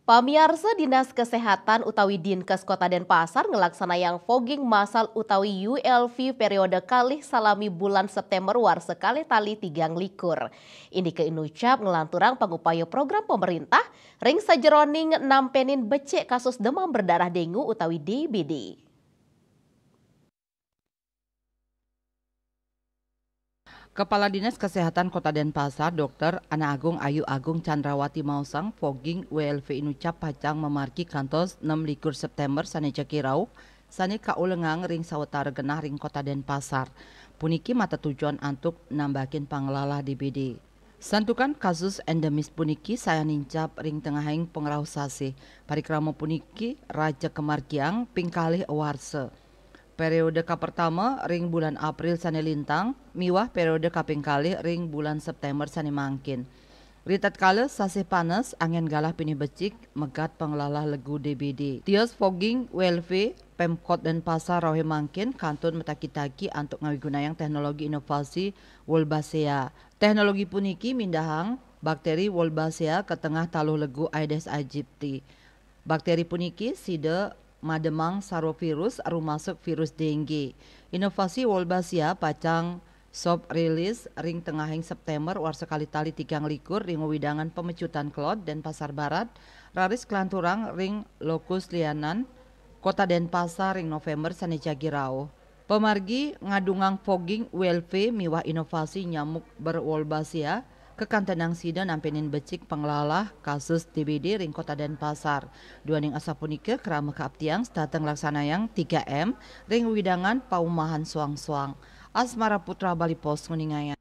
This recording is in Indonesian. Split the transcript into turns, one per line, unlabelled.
Pamiarsa Dinas Kesehatan utawi Dinkes Kota Denpasar ngelaksanayang fogging masal utawi ULV periode kalih salami bulan September war sekali tali 3 likur. Ini keinucap ngelanturang pangupaya program pemerintah ring sajeroning nampenin becek kasus demam berdarah dengue utawi DBD.
Kepala Dinas Kesehatan Kota Denpasar, Dr. Ana Agung Ayu Agung Chandrawati Mausang, fogging WLV Inucap Pacang memarki kantos 6 likur September sane cekirau, sane kaulengang ring sawetara genah ring Kota Denpasar. Puniki mata tujuan antuk nambakin panglala DBD. Santukan kasus endemis puniki saya nincap ring tengahing pengrau sasi. Parikrama puniki Raja Kemargiang pingkalih awarse. Periode pertama ring bulan April sane lintang, miwah periode kaping kalih ring bulan September sane mangkin. Ritat kala sasih panas, angin galah pini becik, megat pengelola legu DBD. Tios fogging WLV, Pemkot Denpasar rohe mangkin, kantun metakitaki untuk ngawigunayang teknologi inovasi Wolbachia. Teknologi puniki mindahang bakteri Wolbachia ke tengah taluh legu Aedes aegypti. Bakteri puniki sida mademang sarovirus aru masuk virus dengue. Inovasi Wolbachia pacang sob rilis ring tengahing September war sekali tali 3 likur ring widangan pemecutan klot Denpasar Barat raris kelanturang ring lokus lianan Kota Denpasar ring November sane Jagirau. Pemargi ngadungang fogging WLV miwah inovasi nyamuk berwolbachia kekantenang sida nampenin becik penglalah kasus DBD ring Kota Denpasar. Duaning asa punike kerama kaaptiang stateng laksanayang 3M ring widangan paumahan suang-suang. Asmara Putra Bali Pos nguningayan.